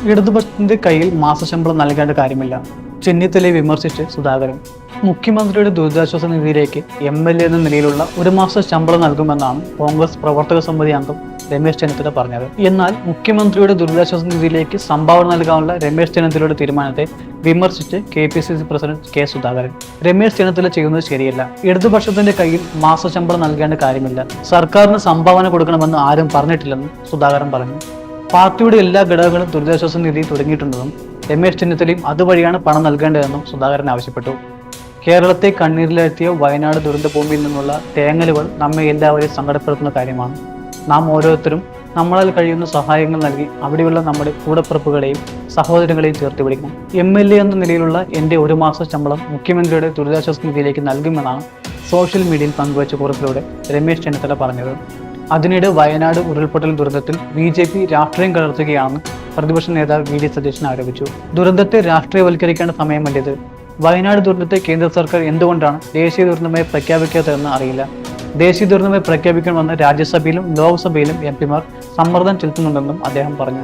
ഇടതുപക്ഷത്തിന്റെ കയ്യിൽ മാസശമ്പളം നൽകേണ്ട കാര്യമില്ല. ചെന്നിത്തലയെ വിമർശിച്ച് സുധാകരൻ. മുഖ്യമന്ത്രിയുടെ ദുരിതാശ്വാസ നിധിയിലേക്ക് MLA എന്ന നിലയിലുള്ള ഒരു മാസം ശമ്പളം നൽകുമെന്നാണ് കോൺഗ്രസ് പ്രവർത്തക സമിതി അംഗം രമേശ് ചെന്നിത്തല പറഞ്ഞത്. എന്നാൽ മുഖ്യമന്ത്രിയുടെ ദുരിതാശ്വാസ നിധിയിലേക്ക് സംഭാവന നൽകാനുള്ള രമേശ് ചെന്നിത്തലയുടെ തീരുമാനത്തെ വിമർശിച്ച് KPCC president K. Sudhakaran. Ramesh Chennithala ചെയ്യുന്നത് ശരിയല്ല. ഇടതുപക്ഷത്തിന്റെ കയ്യിൽ മാസശമ്പളം നൽകേണ്ട കാര്യമില്ല. സർക്കാരിന് സംഭാവന കൊടുക്കണമെന്ന് ആരും പറഞ്ഞിട്ടില്ലെന്നും സുധാകരൻ പറഞ്ഞു. പാർട്ടിയുടെ എല്ലാ ഘടകങ്ങളും ദുരിതാശ്വാസ നിധി തുടങ്ങിയിട്ടുണ്ടെന്നും രമേശ് ചെന്നിത്തലയും അതുവഴിയാണ് പണം നൽകേണ്ടതെന്നും സുധാകരൻ ആവശ്യപ്പെട്ടു. കേരളത്തെ കണ്ണീരിലെത്തിയ വയനാട് ദുരന്തഭൂമിയിൽ നിന്നുള്ള തേങ്ങലുകൾ നമ്മെ എല്ലാവരെയും സങ്കടപ്പെടുത്തുന്ന കാര്യമാണ്. നാം ഓരോരുത്തരും നമ്മളാൽ കഴിയുന്ന സഹായങ്ങൾ നൽകി അവിടെയുള്ള നമ്മുടെ കൂടപ്പിറപ്പുകളെയും സഹോദരങ്ങളെയും ചേർത്ത് പിടിക്കണം. MLA എന്ന നിലയിലുള്ള എൻ്റെ ഒരു മാസം ശമ്പളം മുഖ്യമന്ത്രിയുടെ ദുരിതാശ്വാസ നിധിയിലേക്ക് നൽകുമെന്നാണ് സോഷ്യൽ മീഡിയയിൽ പങ്കുവച്ച കുറിപ്പിലൂടെ രമേശ് ചെന്നിത്തല പറഞ്ഞത്. അതിനിടെ വയനാട് ഉരുൾപൊട്ടൽ ദുരന്തത്തിൽ BJP രാഷ്ട്രീയം കലർത്തുകയാണെന്ന് പ്രതിപക്ഷ നേതാവ് VD സതീശൻ ആരോപിച്ചു. ദുരന്തത്തെ രാഷ്ട്രീയവൽക്കരിക്കേണ്ട സമയമല്ലിത്. വയനാട് ദുരന്തത്തെ കേന്ദ്ര സർക്കാർ എന്തുകൊണ്ടാണ് ദേശീയ ദുരന്തമായി പ്രഖ്യാപിക്കാത്തതെന്ന് അറിയില്ല. ദേശീയ ദുരന്തമായി പ്രഖ്യാപിക്കണമെന്ന് രാജ്യസഭയിലും ലോക്സഭയിലും MP മാർ സമ്മർദ്ദം ചെലുത്തുന്നുണ്ടെന്നും അദ്ദേഹം പറഞ്ഞു.